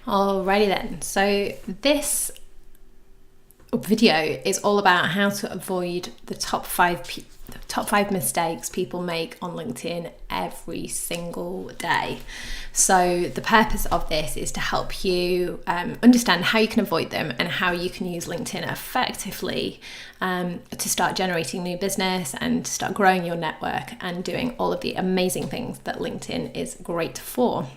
Alrighty then, so this video is all about how to avoid the top five mistakes people make on LinkedIn every single day. So the purpose of this is to help you understand how you can avoid them and how you can use LinkedIn effectively to start generating new business and to start growing your network and doing all of the amazing things that LinkedIn is great for.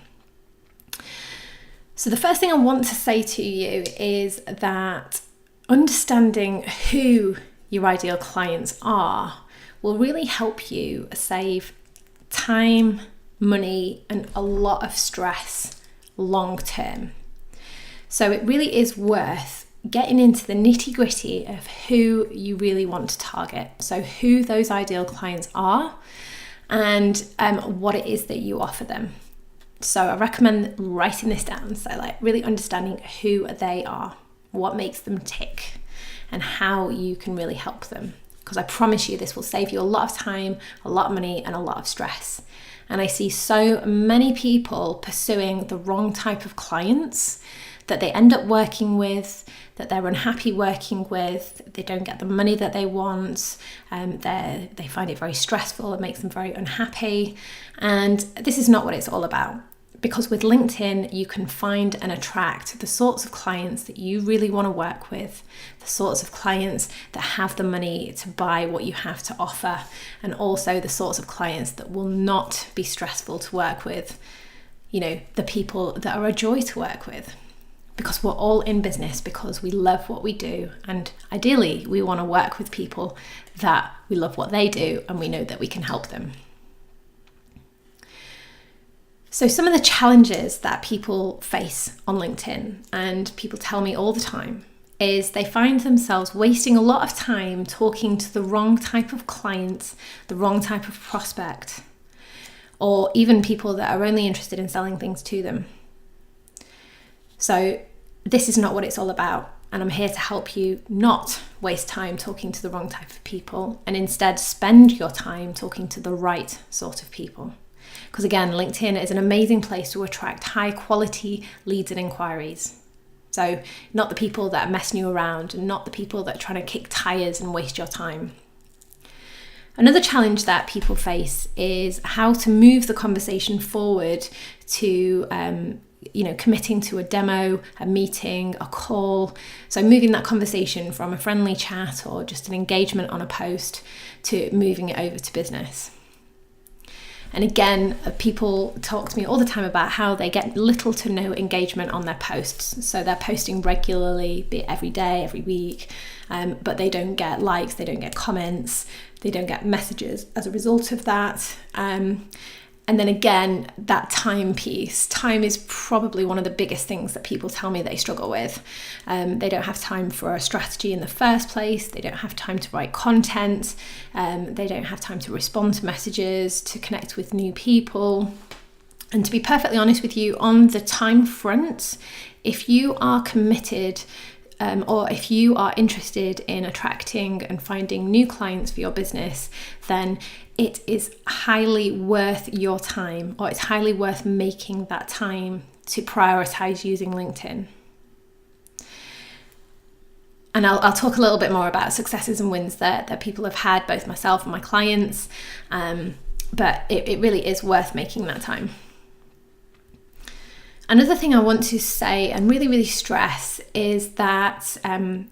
So the first thing I want to say to you is that understanding who your ideal clients are will really help you save time, money, and a lot of stress long term. So it really is worth getting into the nitty-gritty of who you really want to target. So who those ideal clients are and what it is that you offer them. So I recommend writing this down. So like really understanding who they are, what makes them tick, and how you can really help them. Because I promise you this will save you a lot of time, a lot of money, and a lot of stress. And I see so many people pursuing the wrong type of clients that they end up working with, that they're unhappy working with, they don't get the money that they want, they find it very stressful, it makes them very unhappy. And this is not what it's all about. Because with LinkedIn, you can find and attract the sorts of clients that you really want to work with, the sorts of clients that have the money to buy what you have to offer, and also the sorts of clients that will not be stressful to work with, you know, the people that are a joy to work with. Because we're all in business because we love what we do, and ideally we want to work with people that we love what they do and we know that we can help them. So some of the challenges that people face on LinkedIn, and people tell me all the time, is they find themselves wasting a lot of time talking to the wrong type of client, the wrong type of prospect, or even people that are only interested in selling things to them. So this is not what it's all about. And I'm here to help you not waste time talking to the wrong type of people and instead spend your time talking to the right sort of people. Because again, LinkedIn is an amazing place to attract high quality leads and inquiries. So not the people that are messing you around and not the people that are trying to kick tires and waste your time. Another challenge that people face is how to move the conversation forward to committing to a demo, a meeting, a call. So moving that conversation from a friendly chat or just an engagement on a post to moving it over to business. And again, people talk to me all the time about how they get little to no engagement on their posts. So they're posting regularly, be it every day, every week, but they don't get likes, they don't get comments, they don't get messages as a result of that. And then again, that time piece. Time is probably one of the biggest things that people tell me they struggle with. They don't have time for a strategy in the first place. They don't have time to write content. They don't have time to respond to messages, to connect with new people. And to be perfectly honest with you, on the time front, if you are committed or if you are interested in attracting and finding new clients for your business, then it is highly worth your time, or it's highly worth making that time to prioritize using LinkedIn. And I'll talk a little bit more about successes and wins that people have had, both myself and my clients, but it really is worth making that time. Another thing I want to say and really, really stress is that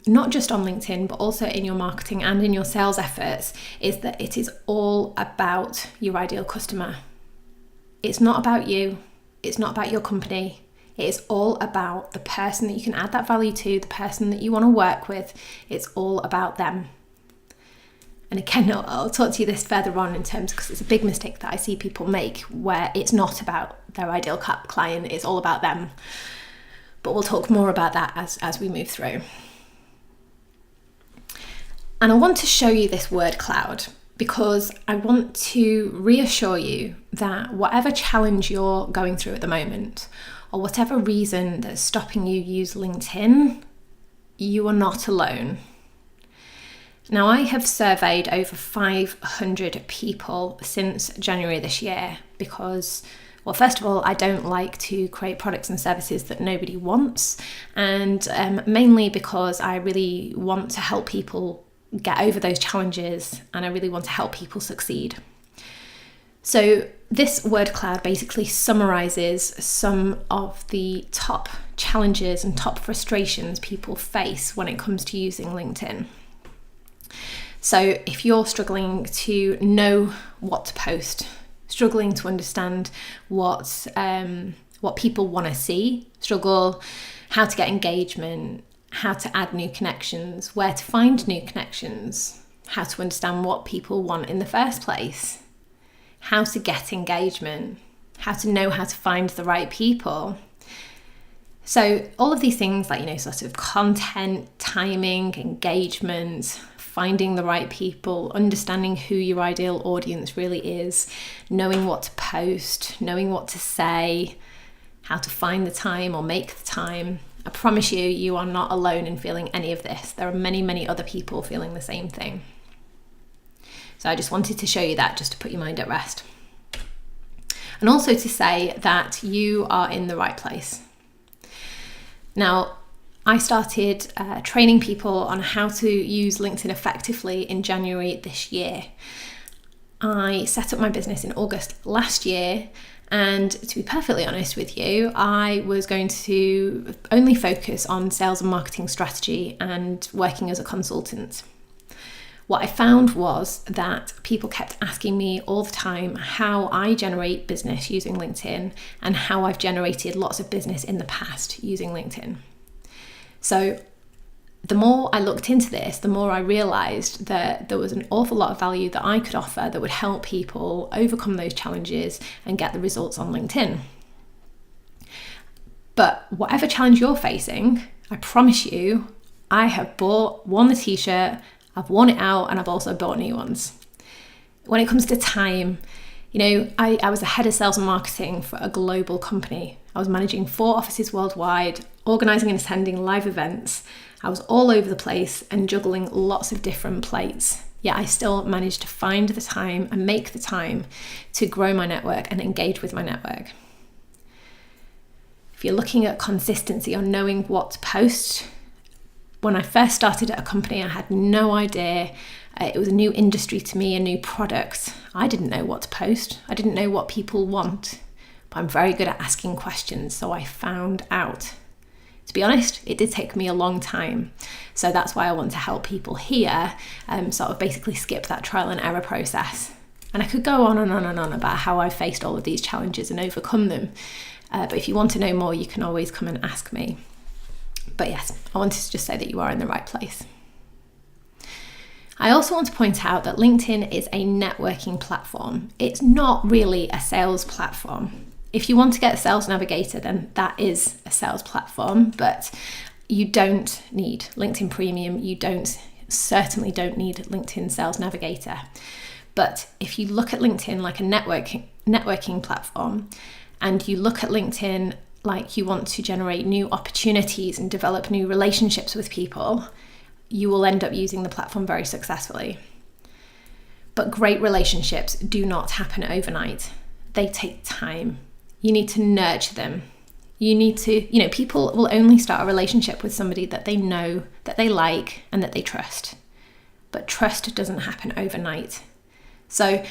not just on LinkedIn, but also in your marketing and in your sales efforts, is that it is all about your ideal customer. It's not about you. It's not about your company. It is all about the person that you can add that value to, the person that you want to work with. It's all about them. And again, I'll talk to you this further on in terms, because it's a big mistake that I see people make where it's not about their ideal client, it's all about them. But we'll talk more about that as we move through. And I want to show you this word cloud because I want to reassure you that whatever challenge you're going through at the moment, or whatever reason that's stopping you use LinkedIn, you are not alone. Now, I have surveyed over 500 people since January this year because Well, first of all, I don't like to create products and services that nobody wants, and mainly because I really want to help people get over those challenges, and I really want to help people succeed. So this word cloud basically summarizes some of the top challenges and top frustrations people face when it comes to using LinkedIn. So if you're struggling to know what to post, struggling to understand what people want to see, struggle how to get engagement, how to add new connections, where to find new connections, how to understand what people want in the first place, how to get engagement, how to know how to find the right people. So all of these things like, sort of content, timing, engagement, finding the right people, understanding who your ideal audience really is, knowing what to post, knowing what to say, how to find the time or make the time. I promise you, you are not alone in feeling any of this. There are many, many other people feeling the same thing. So I just wanted to show you that just to put your mind at rest. And also to say that you are in the right place. Now, I started training people on how to use LinkedIn effectively in January this year. I set up my business in August last year, and to be perfectly honest with you, I was going to only focus on sales and marketing strategy and working as a consultant. What I found was that people kept asking me all the time how I generate business using LinkedIn and how I've generated lots of business in the past using LinkedIn. So the more I looked into this, the more I realized that there was an awful lot of value that I could offer that would help people overcome those challenges and get the results on LinkedIn. But whatever challenge you're facing, I promise you, I have worn the t-shirt, I've worn it out, and I've also bought new ones. When it comes to time, I was the head of sales and marketing for a global company. I was managing 4 offices worldwide, organising and attending live events. I was all over the place and juggling lots of different plates. Yet I still managed to find the time and make the time to grow my network and engage with my network. If you're looking at consistency on knowing what to post, when I first started at a company, I had no idea. It was a new industry to me, a new product. I didn't know what to post. I didn't know what people want, but I'm very good at asking questions, so I found out. To be honest, it did take me a long time. So that's why I want to help people here sort of basically skip that trial and error process. And I could go on and on and on about how I faced all of these challenges and overcome them. But if you want to know more, you can always come and ask me. But yes, I wanted to just say that you are in the right place. I also want to point out that LinkedIn is a networking platform. It's not really a sales platform. If you want to get a sales navigator, then that is a sales platform, but you don't need LinkedIn Premium. You certainly don't need LinkedIn Sales Navigator. But if you look at LinkedIn like a networking platform, and you look at LinkedIn like you want to generate new opportunities and develop new relationships with people, you will end up using the platform very successfully. But great relationships do not happen overnight. They take time. You need to nurture them. You need to, people will only start a relationship with somebody that they know, that they like, and that they trust. But trust doesn't happen overnight. So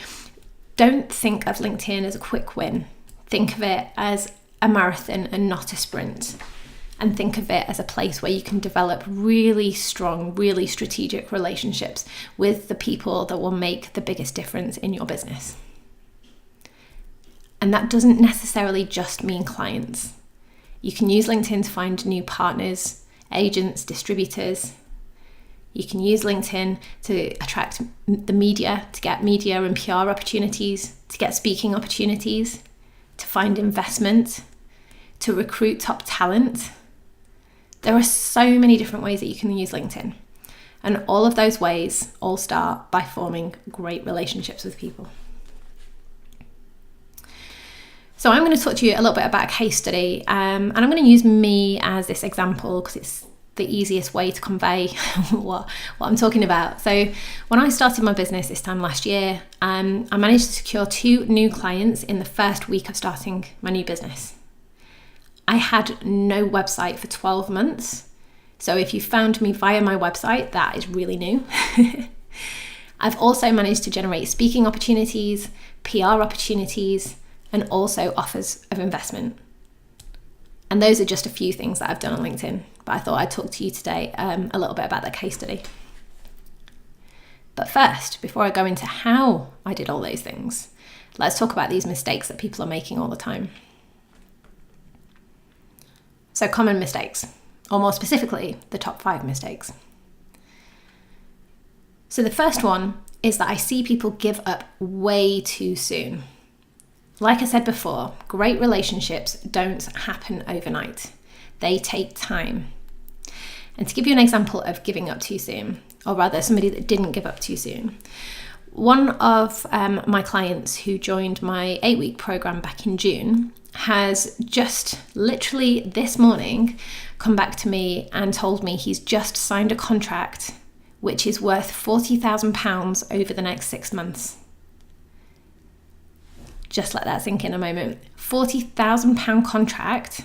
don't think of LinkedIn as a quick win. Think of it as a marathon and not a sprint. And think of it as a place where you can develop really strong, really strategic relationships with the people that will make the biggest difference in your business. And that doesn't necessarily just mean clients. You can use LinkedIn to find new partners, agents, distributors. You can use LinkedIn to attract the media, to get media and PR opportunities, to get speaking opportunities, to find investment, to recruit top talent. There are so many different ways that you can use LinkedIn. And all of those ways all start by forming great relationships with people. So I'm going to talk to you a little bit about a case study, and I'm going to use me as this example because it's the easiest way to convey what I'm talking about. So when I started my business this time last year, I managed to secure 2 new clients in the first week of starting my new business. I had no website for 12 months. So if you found me via my website, that is really new. I've also managed to generate speaking opportunities, PR opportunities, and also offers of investment. And those are just a few things that I've done on LinkedIn, but I thought I'd talk to you today a little bit about that case study. But first, before I go into how I did all those things, let's talk about these mistakes that people are making all the time. So common mistakes, or more specifically, the top 5 mistakes. So the first one is that I see people give up way too soon. Like I said before, great relationships don't happen overnight. They take time. And to give you an example of giving up too soon, or rather somebody that didn't give up too soon, one of my clients who joined my 8-week program back in June has just literally this morning come back to me and told me he's just signed a contract which is worth £40,000 over the next 6 months. Just let that sink in a moment. £40,000 contract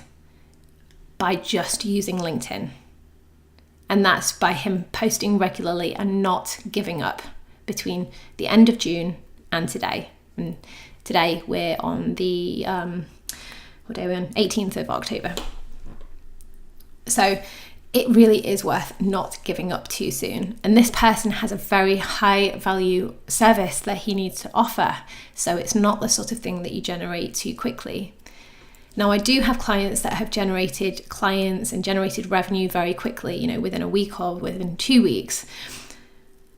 by just using LinkedIn. And that's by him posting regularly and not giving up between the end of June and today. And today we're on the 18th of October. So it really is worth not giving up too soon. And this person has a very high value service that he needs to offer. So it's not the sort of thing that you generate too quickly. Now, I do have clients that have generated clients and generated revenue very quickly, within a week or within 2 weeks.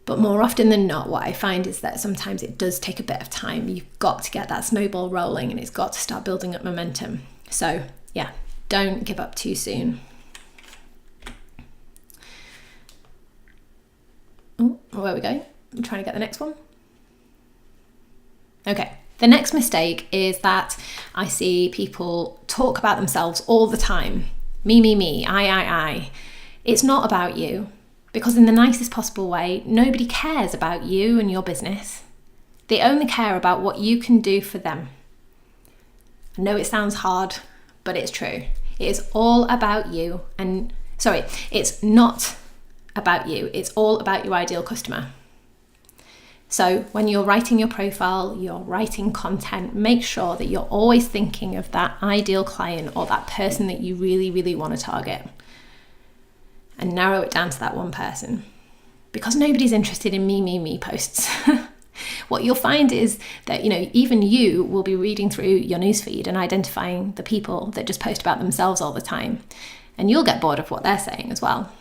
But more often than not, what I find is that sometimes it does take a bit of time. You've got to get that snowball rolling and it's got to start building up momentum. So yeah, don't give up too soon. Oh, there we go. I'm trying to get the next one. Okay. The next mistake is that I see people talk about themselves all the time. Me, I. It's not about you, because in the nicest possible way, nobody cares about you and your business. They only care about what you can do for them. I know it sounds hard, but it's true. It is all about you. It's not about you. It's all about your ideal customer. So when you're writing your profile, you're writing content, make sure that you're always thinking of that ideal client or that person that you really, really want to target. And narrow it down to that one person. Because nobody's interested in me posts. What you'll find is that, even you will be reading through your newsfeed and identifying the people that just post about themselves all the time. And you'll get bored of what they're saying as well.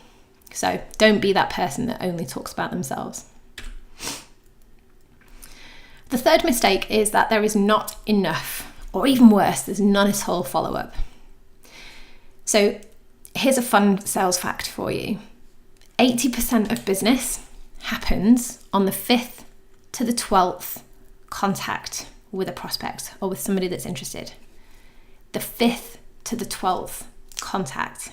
So don't be that person that only talks about themselves. The third mistake is that there is not enough, or even worse, there's none at all follow-up. So here's a fun sales fact for you. 80% of business happens on the 5th to the 12th contact with a prospect or with somebody that's interested. The 5th to the 12th contact.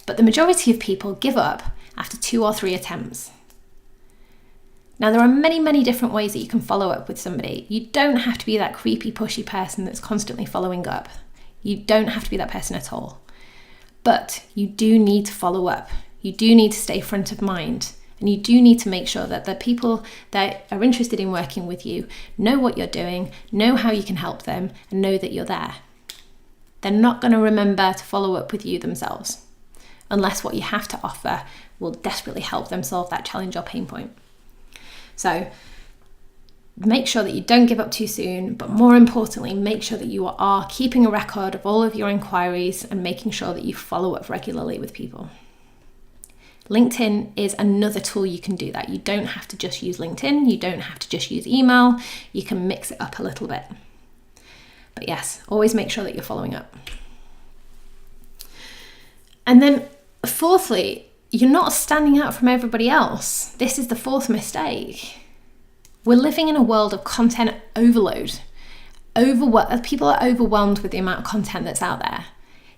But the majority of people give up after 2 or 3 attempts. Now, there are many, many different ways that you can follow up with somebody. You don't have to be that creepy, pushy person that's constantly following up. You don't have to be that person at all. But you do need to follow up. You do need to stay front of mind. And you do need to make sure that the people that are interested in working with you know what you're doing, know how you can help them, and know that you're there. They're not going to remember to follow up with you themselves, unless what you have to offer will desperately help them solve that challenge or pain point. So make sure that you don't give up too soon, but more importantly, make sure that you are keeping a record of all of your inquiries and making sure that you follow up regularly with people. LinkedIn is another tool you can do that. You don't have to just use LinkedIn. You don't have to just use email. You can mix it up a little bit. But yes, always make sure that you're following up. And then fourthly, you're not standing out from everybody else. This is the fourth mistake. We're living in a world of content overload. People are overwhelmed with the amount of content that's out there.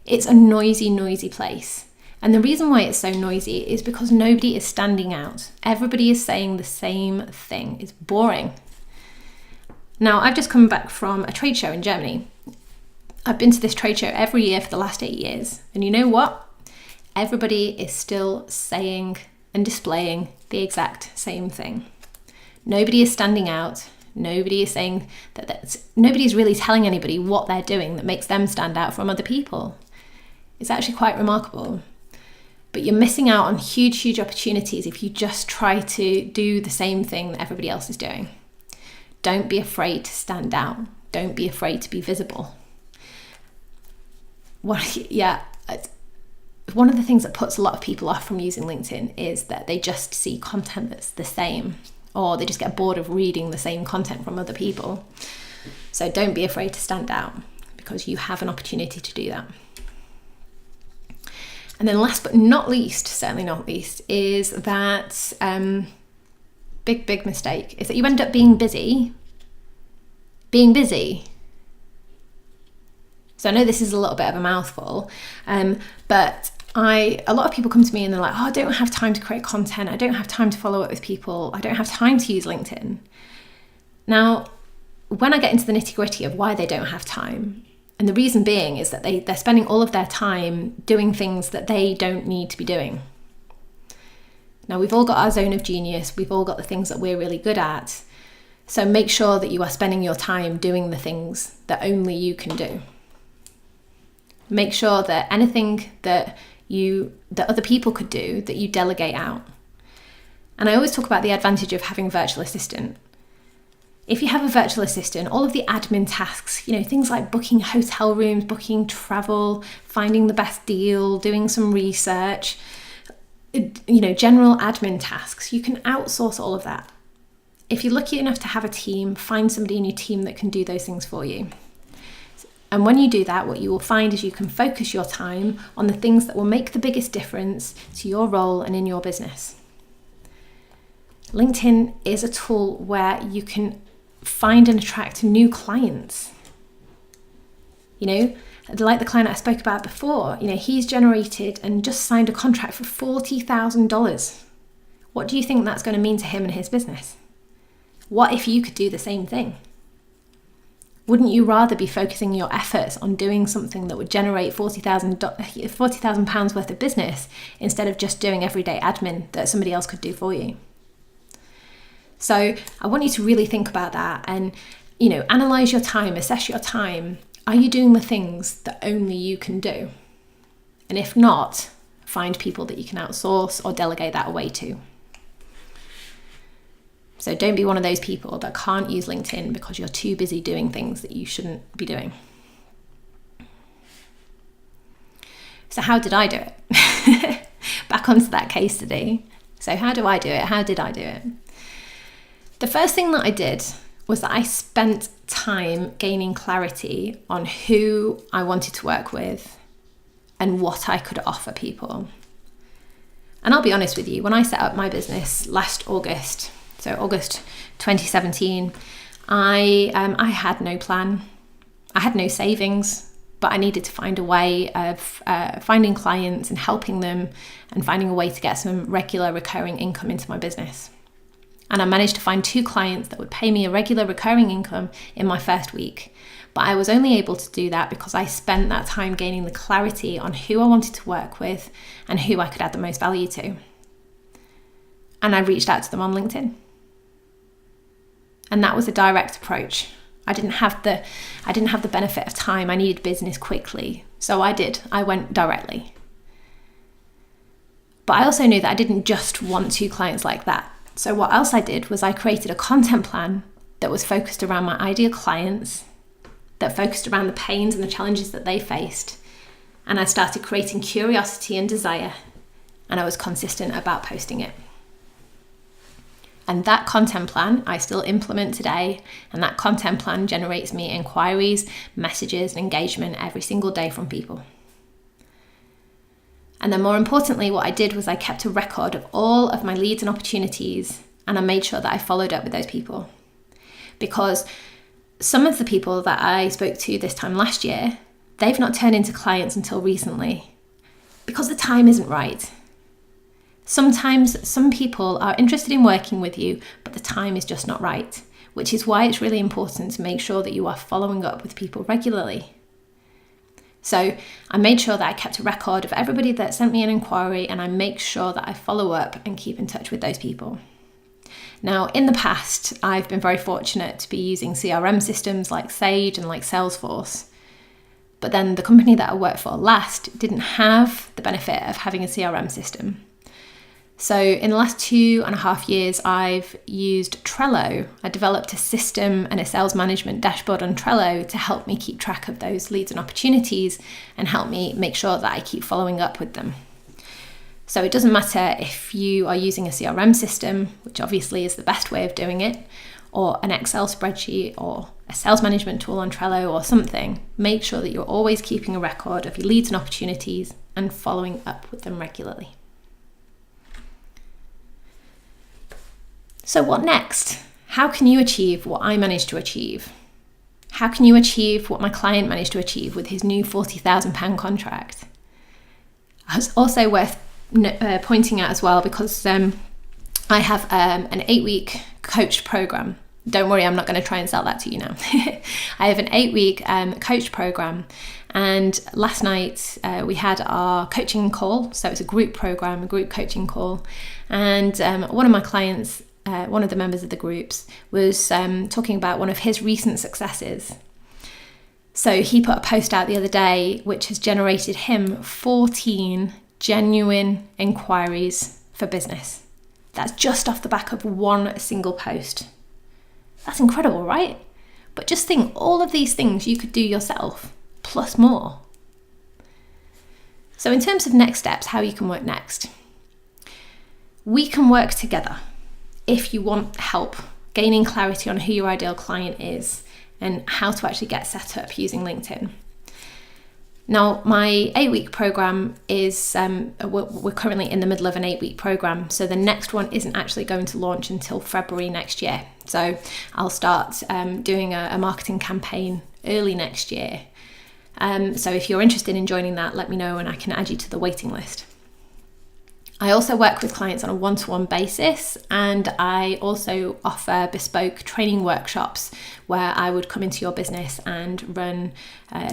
It's a noisy, noisy place. And the reason why it's so noisy is because nobody is standing out. Everybody is saying the same thing. It's boring. Now, I've just come back from a trade show in Germany. I've been to this trade show every year for the last 8 years. And you know what? Everybody is still saying and displaying the exact same thing. Nobody is standing out. Nobody is saying nobody's really telling anybody what they're doing that makes them stand out from other people. It's actually quite remarkable. But you're missing out on huge, huge opportunities if you just try to do the same thing that everybody else is doing. Don't be afraid to stand out. Don't be afraid to be visible. One of the things that puts a lot of people off from using LinkedIn is that they just see content that's the same, or they just get bored of reading the same content from other people. So don't be afraid to stand out, because you have an opportunity to do that. And then last but not least, certainly not least, is that big mistake is that you end up being busy. So I know this is a little bit of a mouthful, but a lot of people come to me and they're like, oh, I don't have time to create content. I don't have time to follow up with people. I don't have time to use LinkedIn. Now, when I get into the nitty-gritty of why they don't have time, and the reason being is that they're spending all of their time doing things that they don't need to be doing. Now, we've all got our zone of genius. We've all got the things that we're really good at. So make sure that you are spending your time doing the things that only you can do. Make sure that anything that other people could do, that you delegate out. And I always talk about the advantage of having a virtual assistant. If you have a virtual assistant, all of the admin tasks, things like booking hotel rooms, booking travel, finding the best deal, doing some research, general admin tasks, you can outsource all of that. If you're lucky enough to have a team, find somebody in your team that can do those things for you. And when you do that, what you will find is you can focus your time on the things that will make the biggest difference to your role and in your business. LinkedIn is a tool where you can find and attract new clients. Like the client I spoke about before, he's generated and just signed a contract for $40,000. What do you think that's going to mean to him and his business? What if you could do the same thing? Wouldn't you rather be focusing your efforts on doing something that would generate £40,000 worth of business instead of just doing everyday admin that somebody else could do for you? So I want you to really think about that and, analyze your time, assess your time. Are you doing the things that only you can do? And if not, find people that you can outsource or delegate that away to. So don't be one of those people that can't use LinkedIn because you're too busy doing things that you shouldn't be doing. So how did I do it? Back onto that case study. So how do I do it? How did I do it? The first thing that I did was that I spent time gaining clarity on who I wanted to work with and what I could offer people. And I'll be honest with you, when I set up my business last August, so August 2017, I had no plan. I had no savings, but I needed to find a way of finding clients and helping them and finding a way to get some regular recurring income into my business. And I managed to find 2 clients that would pay me a regular recurring income in my first week. But I was only able to do that because I spent that time gaining the clarity on who I wanted to work with and who I could add the most value to. And I reached out to them on LinkedIn. And that was a direct approach. I didn't have the benefit of time. I needed business quickly. So I went directly. But I also knew that I didn't just want 2 clients like that. So what else I did was I created a content plan that was focused around my ideal clients, that focused around the pains and the challenges that they faced. And I started creating curiosity and desire, and I was consistent about posting it. And that content plan I still implement today, and that content plan generates me inquiries, messages, and engagement every single day from people. And then more importantly, what I did was I kept a record of all of my leads and opportunities, and I made sure that I followed up with those people. Because some of the people that I spoke to this time last year, they've not turned into clients until recently. because the time isn't right. Sometimes some people are interested in working with you, but the time is just not right, which is why it's really important to make sure that you are following up with people regularly. So I made sure that I kept a record of everybody that sent me an inquiry, and I make sure that I follow up and keep in touch with those people. Now, in the past, I've been very fortunate to be using CRM systems like Sage and like Salesforce. But then the company that I worked for last didn't have the benefit of having a CRM system. So in the last 2.5 years, I've used Trello. I developed a system and a sales management dashboard on Trello to help me keep track of those leads and opportunities and help me make sure that I keep following up with them. So it doesn't matter if you are using a CRM system, which obviously is the best way of doing it, or an Excel spreadsheet or a sales management tool on Trello or something, make sure that you're always keeping a record of your leads and opportunities and following up with them regularly. So what next? How can you achieve what I managed to achieve? How can you achieve what my client managed to achieve with his new £40,000 contract? It's also worth pointing out as well, because I have an 8-week coached program. Don't worry, I'm not going to try and sell that to you now. I have an 8-week coached program, and last night we had our coaching call. So it's a group program, a group coaching call, and one of my clients, one of the members of the groups, was talking about one of his recent successes. So he put a post out the other day which has generated him 14 genuine inquiries for business. That's just off the back of one single post. That's incredible, right? But just think, all of these things you could do yourself, plus more. So in terms of next steps, how you can work next. We can work together if you want help gaining clarity on who your ideal client is and how to actually get set up using LinkedIn. Now, my 8-week program is, we're currently in the middle of an 8-week program, so the next one isn't actually going to launch until February next year. So I'll start doing a marketing campaign early next year. So if you're interested in joining that, let me know and I can add you to the waiting list. I also work with clients on a one-to-one basis, and I also offer bespoke training workshops where I would come into your business and run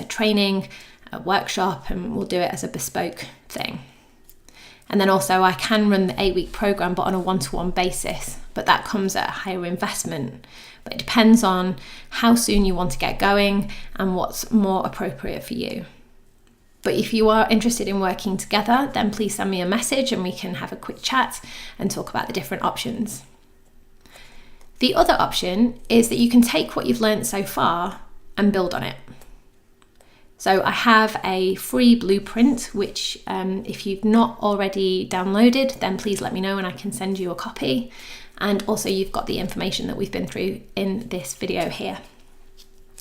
training, a workshop, and we'll do it as a bespoke thing. And then also I can run the 8-week program, but on a one-to-one basis, but that comes at a higher investment. But it depends on how soon you want to get going and what's more appropriate for you. But if you are interested in working together, then please send me a message and we can have a quick chat and talk about the different options. The other option is that you can take what you've learned so far and build on it. So I have a free blueprint, which if you've not already downloaded, then please let me know and I can send you a copy. And also you've got the information that we've been through in this video here.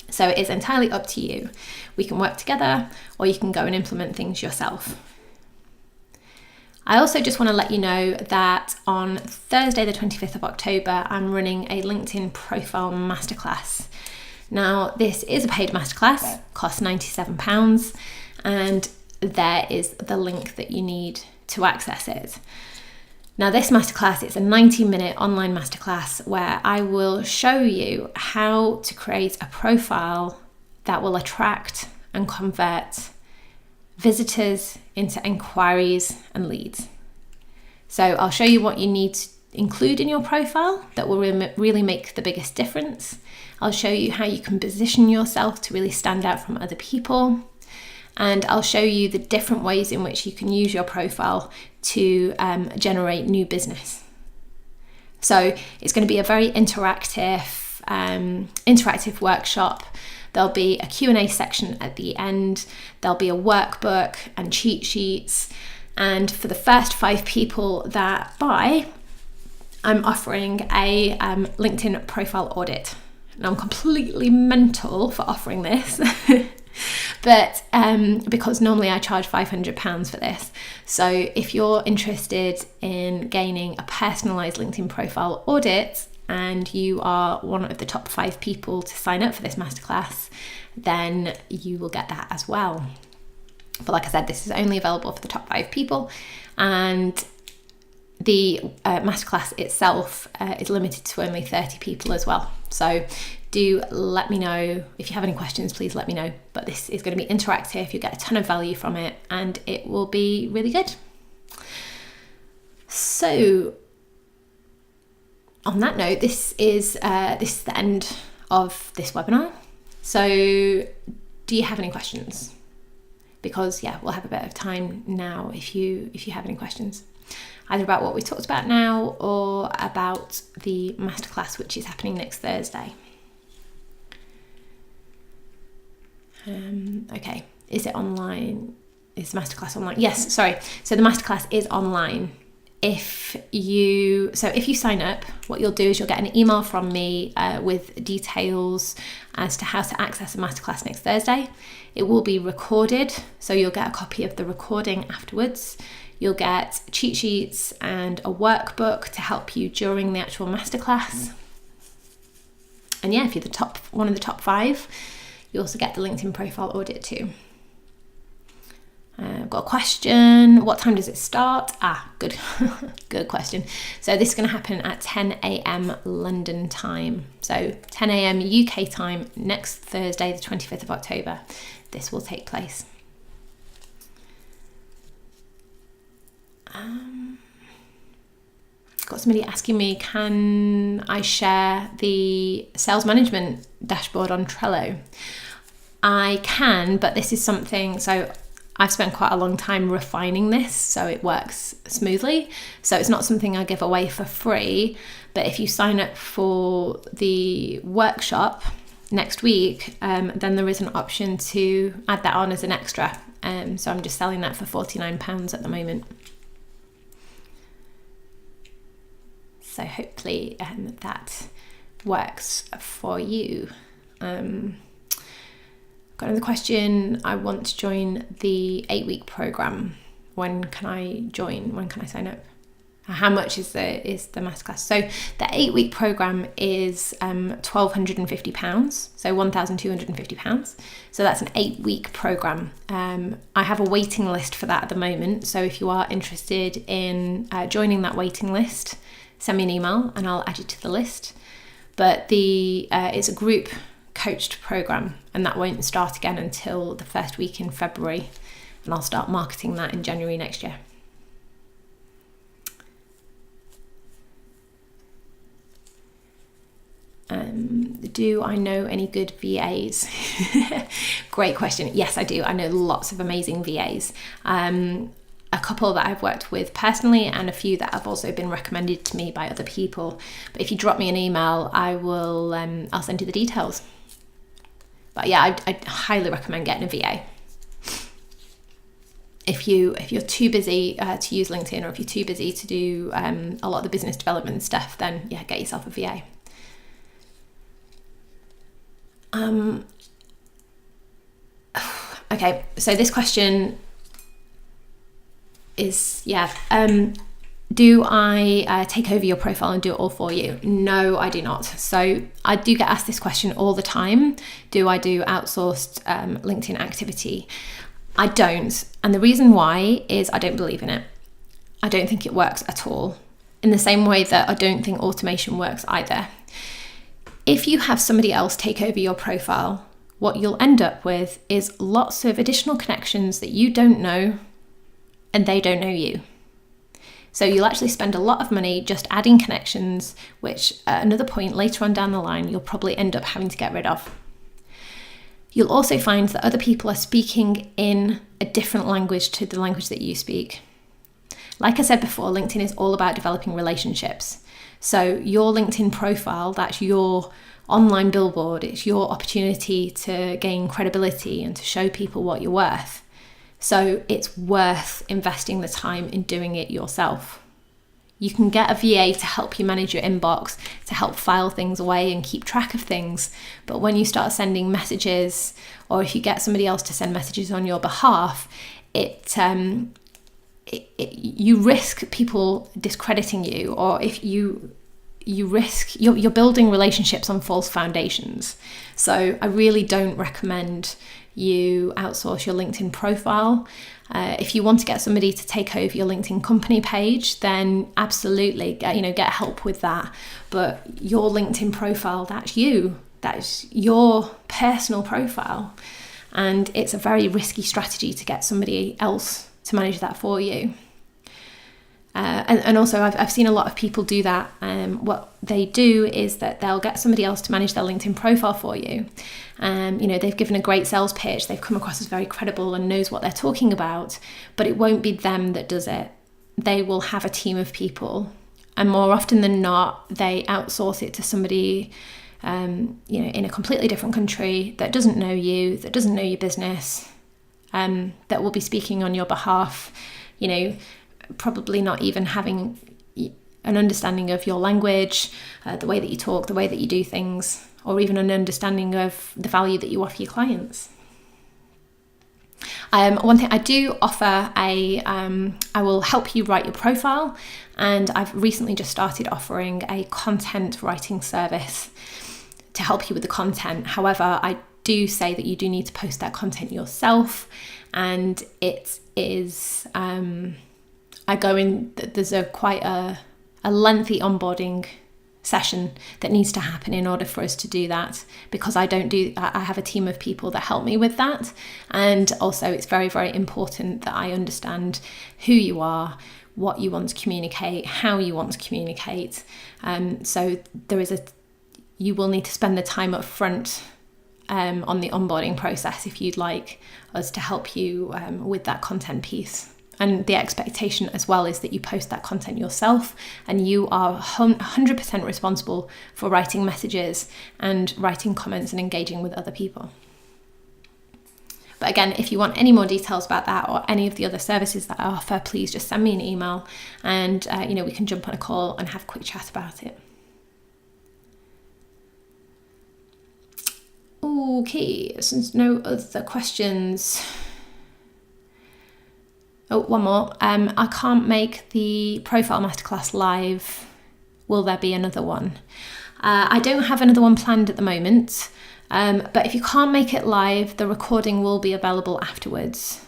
So it is entirely up to you. We can work together or you can go and implement things yourself. I also just want to let you know that on Thursday, the 25th of October, I'm running a LinkedIn profile masterclass. Now, this is a paid masterclass, costs £97, and there is the link that you need to access it. Now, this masterclass is a 90-minute online masterclass where I will show you how to create a profile that will attract and convert visitors into inquiries and leads. So I'll show you what you need to include in your profile that will really make the biggest difference. I'll show you how you can position yourself to really stand out from other people. And I'll show you the different ways in which you can use your profile to generate new business. So it's going to be a very interactive workshop. There'll be a Q&A section at the end. There'll be a workbook and cheat sheets. And for the first 5 people that buy, I'm offering a LinkedIn profile audit. Now, I'm completely mental for offering this, but because normally I charge £500 for this. So if you're interested in gaining a personalised LinkedIn profile audit and you are one of the top 5 people to sign up for this masterclass, then you will get that as well. But like I said, this is only available for the top 5 people, and the masterclass itself is limited to only 30 people as well. So do let me know if you have any questions. Please let me know. But this is going to be interactive. You'll get a ton of value from it, and it will be really good. So on that note, this is the end of this webinar. So do you have any questions? Because we'll have a bit of time now if you have any questions, either about what we talked about now or about the masterclass, which is happening next Thursday. Okay, is it online? Is the masterclass online? Yes, sorry. So the masterclass is online. If you sign up, what you'll do is you'll get an email from me with details as to how to access the masterclass next Thursday. It will be recorded, so you'll get a copy of the recording afterwards. You'll get cheat sheets and a workbook to help you during the actual masterclass. And if you're one of the top 5, you also get the LinkedIn profile audit too. I've got a question. What time does it start? Good. Good question. So this is going to happen at 10 a.m. London time. So 10 a.m. UK time next Thursday, the 25th of October. This will take place. Got somebody asking me, can I share the sales management dashboard on Trello? I can, but this is something, so I've spent quite a long time refining this so it works smoothly. So it's not something I give away for free, but if you sign up for the workshop next week, then there is an option to add that on as an extra. So I'm just selling that for £49 at the moment. So hopefully that works for you. Got another question. I want to join the 8-week program. When can I join? When can I sign up? How much is the masterclass? So the 8-week program is £1,250, so £1,250. So that's an 8-week program. I have a waiting list for that at the moment. So if you are interested in joining that waiting list, send me an email and I'll add you to the list. But it's a group coached program, and that won't start again until the first week in February, and I'll start marketing that in January next year. Do I know any good VAs? Great question. Yes, I do. I know lots of amazing VAs. A couple that I've worked with personally, and a few that have also been recommended to me by other people. But if you drop me an email, I'll send you the details. But I highly recommend getting a VA. If you're too busy to use LinkedIn, or if you're too busy to do a lot of the business development stuff, then get yourself a VA. Okay, so this question is, do I take over your profile and do it all for you? No, I do not. So I do get asked this question all the time. Do I do outsourced LinkedIn activity? I don't. And the reason why is I don't believe in it. I don't think it works at all. In the same way that I don't think automation works either. If you have somebody else take over your profile, what you'll end up with is lots of additional connections that you don't know and they don't know you. So you'll actually spend a lot of money just adding connections, which at another point later on down the line, you'll probably end up having to get rid of. You'll also find that other people are speaking in a different language to the language that you speak. Like I said before, LinkedIn is all about developing relationships. So your LinkedIn profile, that's your online billboard. It's your opportunity to gain credibility and to show people what you're worth. So it's worth investing the time in doing it yourself. You can get a VA to help you manage your inbox, to help file things away and keep track of things. But when you start sending messages, or if you get somebody else to send messages on your behalf, you risk people discrediting you, or if you risk you're building relationships on false foundations. So I really don't recommend you outsource your LinkedIn profile. If you want to get somebody to take over your LinkedIn company page, then absolutely get help with that. But your LinkedIn profile, that's you. That's your personal profile. And it's a very risky strategy to get somebody else to manage that for you. And also I've seen a lot of people do that. What they do is that they'll get somebody else to manage their LinkedIn profile for you. They've given a great sales pitch, they've come across as very credible and knows what they're talking about, but it won't be them that does it. They will have a team of people, and more often than not, they outsource it to somebody in a completely different country that doesn't know you, that doesn't know your business, that will be speaking on your behalf, probably not even having an understanding of your language, the way that you talk, the way that you do things, or even an understanding of the value that you offer your clients. One thing I do offer, I will help you write your profile, and I've recently just started offering a content writing service to help you with the content. However, I do say that you do need to post that content yourself, and it is there's quite a lengthy onboarding session that needs to happen in order for us to do that, because I have a team of people that help me with that. And also it's very, very important that I understand who you are, what you want to communicate, how you want to communicate. So you will need to spend the time up front on the onboarding process if you'd like us to help you with that content piece. And the expectation as well is that you post that content yourself, and you are 100% responsible for writing messages and writing comments and engaging with other people. But again, if you want any more details about that or any of the other services that I offer, please just send me an email, and we can jump on a call and have a quick chat about it. Okay, since no other questions. Oh, one more. I can't make the profile masterclass live. Will there be another one? I don't have another one planned at the moment, but if you can't make it live, the recording will be available afterwards.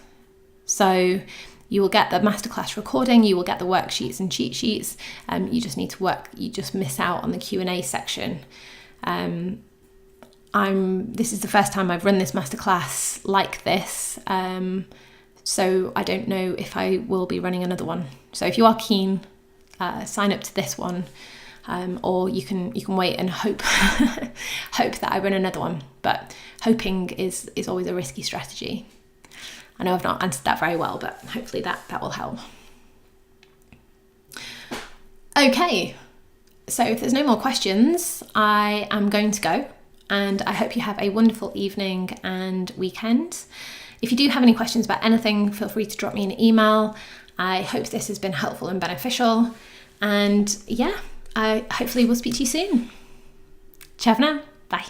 So you will get the masterclass recording, you will get the worksheets and cheat sheets. You just need to you just miss out on the Q&A section. This is the first time I've run this masterclass like this. So I don't know if I will be running another one. So if you are keen, sign up to this one, or you can wait and hope that I run another one. But hoping is always a risky strategy. I know I've not answered that very well, but hopefully that will help. Okay, so if there's no more questions, I am going to go, and I hope you have a wonderful evening and weekend. If you do have any questions about anything, feel free to drop me an email. I hope this has been helpful and beneficial. And hopefully we'll speak to you soon. Ciao for now. Bye.